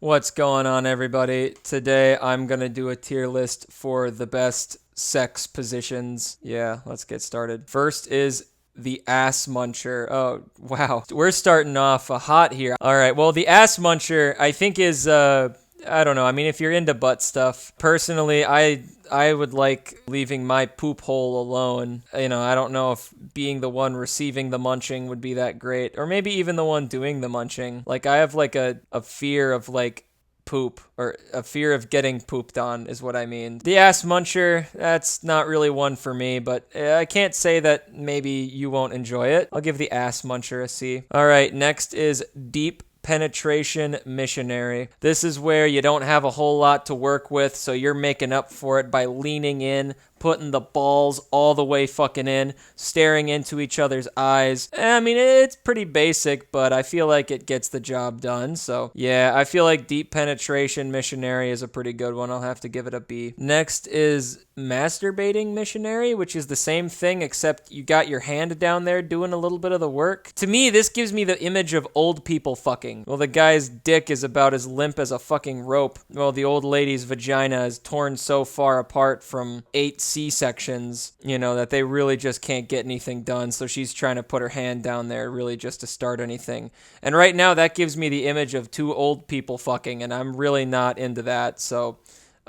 What's going on, everybody? Today I'm gonna do a tier list for the best sex positions. Yeah, let's get started. First is the ass muncher. Oh, wow. We're starting off hot here. All right, well, the ass muncher, I think is, I don't know. I mean, if you're into butt stuff, personally, I would like leaving my poop hole alone. You know, I don't know if being the one receiving the munching would be that great, or maybe even the one doing the munching. Like, I have like a fear of like poop, or a fear of getting pooped on is what I mean. The ass muncher, that's not really one for me, but I can't say that maybe you won't enjoy it. I'll give the ass muncher a C. All right, next is deep penetration missionary. This is where you don't have a whole lot to work with, so you're making up for it by leaning in, putting the balls all the way fucking in, staring into each other's eyes. I mean, it's pretty basic, but I feel like it gets the job done. So yeah, I feel like deep penetration missionary is a pretty good one. I'll have to give it a B. Next is masturbating missionary, which is the same thing, except you got your hand down there doing a little bit of the work. To me, this gives me the image of old people fucking. Well, the guy's dick is about as limp as a fucking rope. Well, the old lady's vagina is torn so far apart from 8 C-sections, you know, that they really just can't get anything done. So she's trying to put her hand down there really just to start anything. And right now, that gives me the image of 2 old people fucking, and I'm really not into that. So,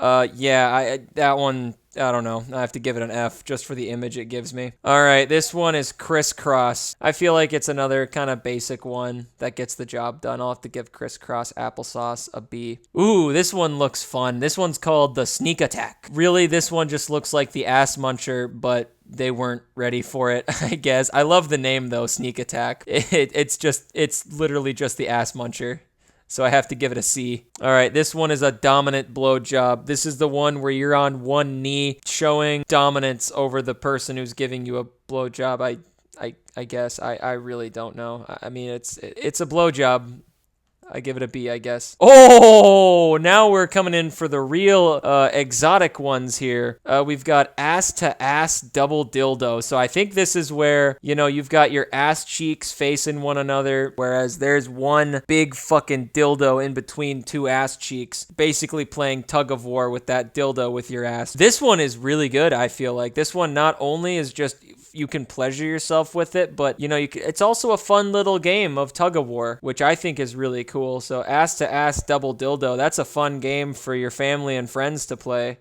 yeah, that one, I don't know. I have to give it an F just for the image it gives me. All right, this one is crisscross. I feel like it's another kind of basic one that gets the job done. I'll have to give crisscross applesauce a B. Ooh, this one looks fun. This one's called the sneak attack. Really, this one just looks like the ass muncher, but they weren't ready for it, I guess. I love the name, though, sneak attack. It's literally just the ass muncher. So I have to give it a C. All right, this one is a dominant blowjob. This is the one where you're on one knee showing dominance over the person who's giving you a blowjob. I guess. I really don't know. I mean, it's a blowjob. I give it a B, I guess. Oh, now we're coming in for the real exotic ones here. We've got ass-to-ass double dildo. So I think this is where, you know, you've got your ass cheeks facing one another, whereas there's one big fucking dildo in between 2 ass cheeks, basically playing tug of war with that dildo with your ass. This one is really good, I feel like. This one not only is just you can pleasure yourself with it, but, you know, it's also a fun little game of tug of war, which I think is really cool. So ass to ass double dildo, that's a fun game for your family and friends to play.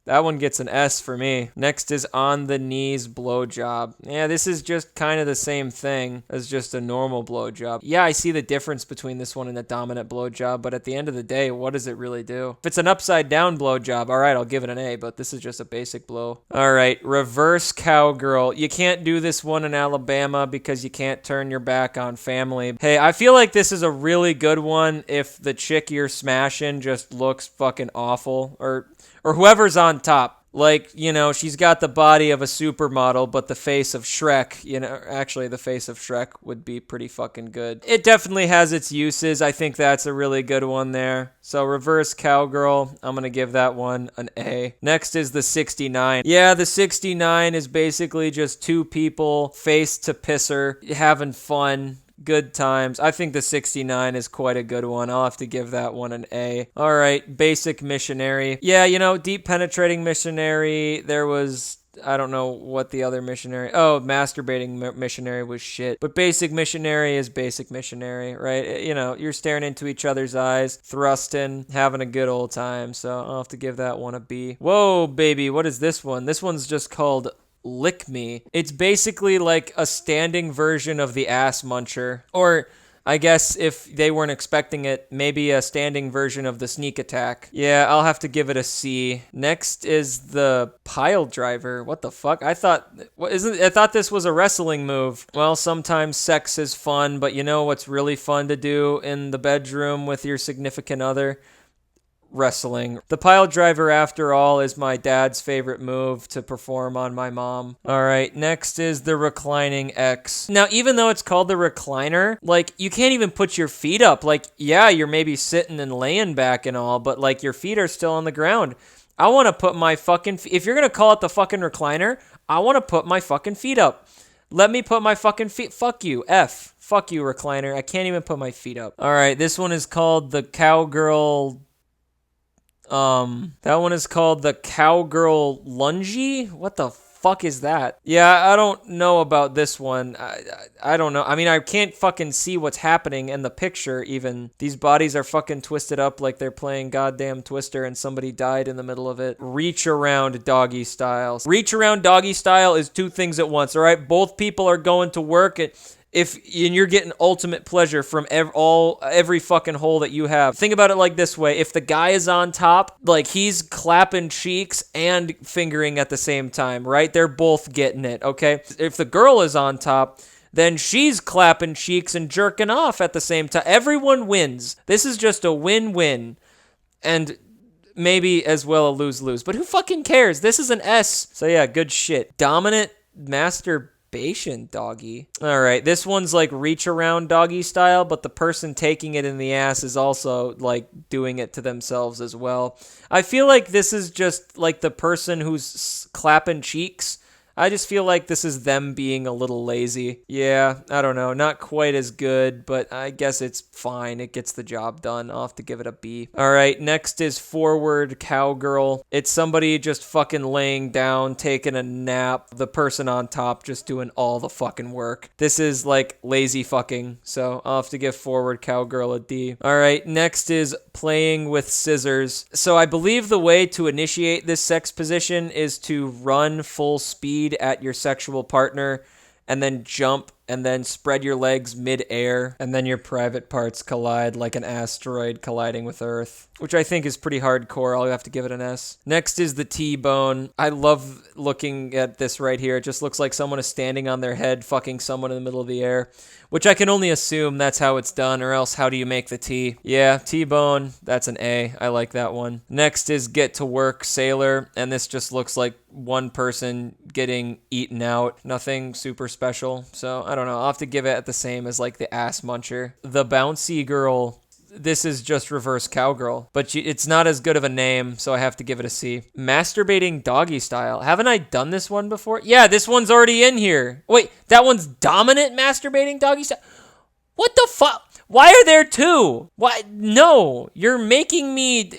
That one gets an S for me. Next is on the knees blowjob. Yeah, this is just kind of the same thing as just a normal blowjob. Yeah, I see the difference between this one and a dominant blowjob, but at the end of the day, what does it really do? If it's an upside down blowjob, all right, I'll give it an A, but this is just a basic blow. All right, reverse cowgirl. You can't do this one in Alabama because you can't turn your back on family. Hey, I feel like this is a really good one if the chick you're smashing just looks fucking awful, or whoever's on top. Like, you know, she's got the body of a supermodel, but the face of Shrek, you know, actually the face of Shrek would be pretty fucking good. It definitely has its uses. I think that's a really good one there. So reverse cowgirl, I'm going to give that one an A. Next is the 69. Yeah, the 69 is basically just 2 people face to pisser, having fun. Good times. I think the 69 is quite a good one. I'll have to give that one an A. All right, basic missionary. Yeah, you know, deep penetrating missionary. There was, I don't know what the other missionary. Oh, masturbating missionary was shit. But basic missionary is basic missionary, right? You know, you're staring into each other's eyes, thrusting, having a good old time. So I'll have to give that one a B. Whoa, baby, what is this one? This one's just called Lick Me. It's basically like a standing version of the ass muncher. Or I guess if they weren't expecting it, maybe a standing version of the sneak attack. Yeah, I'll have to give it a C. Next is the pile driver. What the fuck? I thought this was a wrestling move. Well, sometimes sex is fun, but you know what's really fun to do in the bedroom with your significant other? Wrestling. The pile driver, after all, is my dad's favorite move to perform on my mom. All right, next is the reclining X. Now, even though it's called the recliner, like, you can't even put your feet up. Like, yeah, you're maybe sitting and laying back and all, but, like, your feet are still on the ground. I want to put my fucking... If you're going to call it the fucking recliner, I want to put my fucking feet up. Let me put my fucking feet. Fuck you. F. Fuck you, recliner. I can't even put my feet up. All right, this one is called the cowgirl. That one is called the cowgirl lungy. What the fuck is that? Yeah, I don't know about this one. I don't know. I mean, I can't fucking see what's happening in the picture even. These bodies are fucking twisted up like they're playing goddamn Twister and somebody died in the middle of it. Reach around doggy style. Reach around doggy style is two things at once, all right? Both people are going to work and you're getting ultimate pleasure from every fucking hole that you have. Think about it like this way. If the guy is on top, like he's clapping cheeks and fingering at the same time, right? They're both getting it, okay? If the girl is on top, then she's clapping cheeks and jerking off at the same time. Everyone wins. This is just a win-win. And maybe as well a lose-lose. But who fucking cares? This is an S. So yeah, good shit. Dominant masturbation doggy. All right, this one's like reach around doggy style, but the person taking it in the ass is also like doing it to themselves as well. I feel like this is just like the person who's clapping cheeks. I just feel like this is them being a little lazy. Yeah, I don't know. Not quite as good, but I guess it's fine. It gets the job done. I'll have to give it a B. All right, next is forward cowgirl. It's somebody just fucking laying down, taking a nap. The person on top just doing all the fucking work. This is like lazy fucking, so I'll have to give forward cowgirl a D. All right, next is playing with scissors. So I believe the way to initiate this sex position is to run full speed at your sexual partner and then jump and then spread your legs mid-air and then your private parts collide like an asteroid colliding with Earth, which I think is pretty hardcore. I'll have to give it an S. Next is the T-bone. I love looking at this right here. It just looks like someone is standing on their head fucking someone in the middle of the air, which I can only assume that's how it's done, or else how do you make the T? Yeah, T-bone, that's an A. I like that one. Next is get to work sailor, and this just looks like one person getting eaten out. Nothing super special, so I don't know. I'll have to give it the same as like the ass muncher. The bouncy girl, this is just reverse cowgirl, but it's not as good of a name, so I have to give it a C. Masturbating doggy style. Haven't I done this one before? Yeah, this one's already in here. Wait, that one's dominant masturbating doggy style? What the fuck? Why are there two? Why? No, you're making me,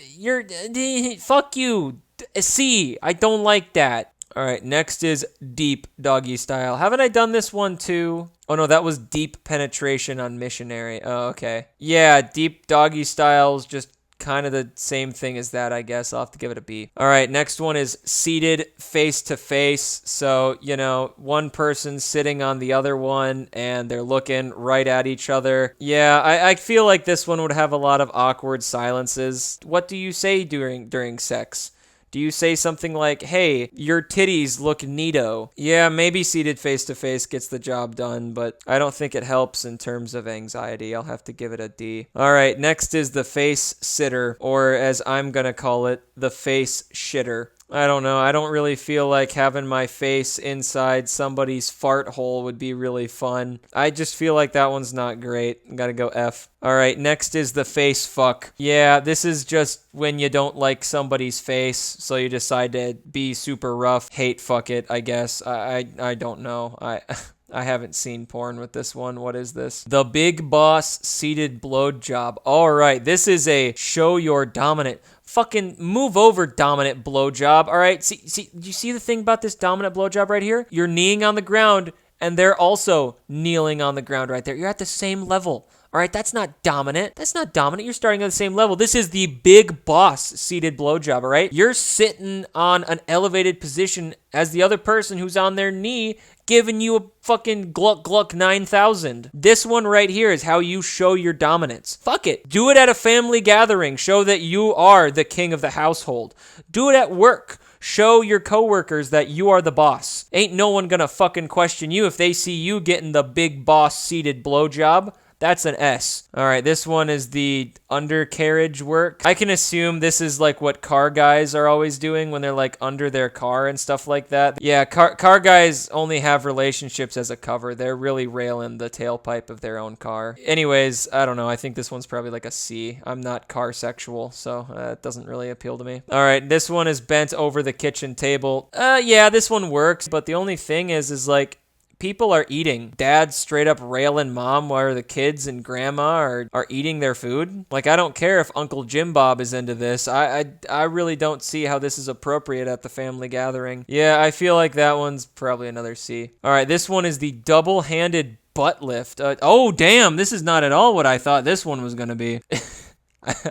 fuck you. C, I don't like that. All right, next is deep doggy style. Haven't I done this one too? Oh no, that was deep penetration on missionary. Oh, okay. Yeah, deep doggy style is just kind of the same thing as that, I guess. I'll have to give it a B. All right, next one is seated face to face. So, you know, one person sitting on the other one and they're looking right at each other. Yeah, I feel like this one would have a lot of awkward silences. What do you say during sex? Do you say something like, hey, your titties look neato? Yeah, maybe seated face-to-face gets the job done, but I don't think it helps in terms of anxiety. I'll have to give it a D. All right, next is the face sitter, or as I'm going to call it, the face shitter. I don't know. I don't really feel like having my face inside somebody's fart hole would be really fun. I just feel like that one's not great. Gotta go F. All right, next is the face fuck. Yeah, this is just when you don't like somebody's face, so you decide to be super rough. Hate fuck it, I guess. I don't know. I haven't seen porn with this one. What is this? The Big Boss Seated Blowjob. All right, this is a show your dominant. Fucking move over, dominant blowjob. All right, see, you see the thing about this dominant blowjob right here? You're kneeing on the ground, and they're also kneeling on the ground right there. You're at the same level. All right, that's not dominant. That's not dominant. You're starting at the same level. This is the Big Boss Seated Blowjob, all right? You're sitting on an elevated position as the other person who's on their knee giving you a fucking Gluck Gluck 9000. This one right here is how you show your dominance. Fuck it. Do it at a family gathering. Show that you are the king of the household. Do it at work. Show your coworkers that you are the boss. Ain't no one gonna fucking question you if they see you getting the Big Boss Seated Blowjob. That's an S. All right, this one is the undercarriage work. I can assume this is like what car guys are always doing when they're like under their car and stuff like that. Yeah, car guys only have relationships as a cover. They're really railing the tailpipe of their own car. Anyways, I don't know. I think this one's probably like a C. I'm not car sexual, so it doesn't really appeal to me. All right, this one is bent over the kitchen table. Yeah, this one works, but the only thing is like, people are eating. Dad straight up railing mom while the kids and grandma are eating their food. Like, I don't care if Uncle Jim Bob is into this. I really don't see how this is appropriate at the family gathering. Yeah, I feel like that one's probably another C. All right, this one is the double-handed butt lift. Oh, damn, this is not at all what I thought this one was going to be.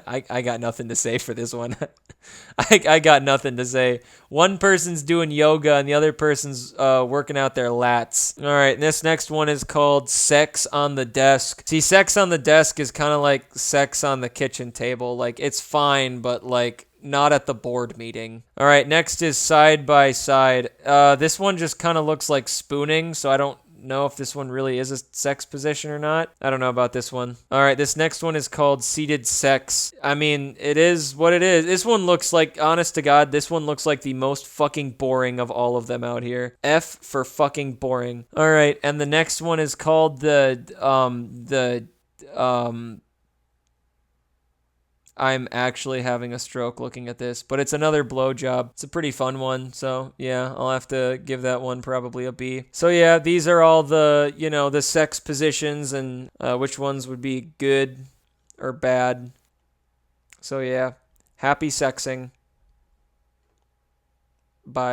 I got nothing to say for this one. I got nothing to say. One person's doing yoga and the other person's working out their lats. All right, this next one is called Sex on the Desk. See, sex on the desk is kind of like sex on the kitchen table. Like, it's fine, but like not at the board meeting. All right, next is side by side. This one just kind of looks like spooning, so I don't know if this one really is a sex position or not. I don't know about this one. All right, this next one is called seated sex. I mean, it is what it is. This one looks like, honest to God, this one looks like the most fucking boring of all of them out here. F for fucking boring. All right, and the next one is called I'm actually having a stroke looking at this, but it's another blowjob. It's a pretty fun one, so yeah, I'll have to give that one probably a B. So yeah, these are all the, the sex positions and which ones would be good or bad. So yeah, happy sexing. Bye.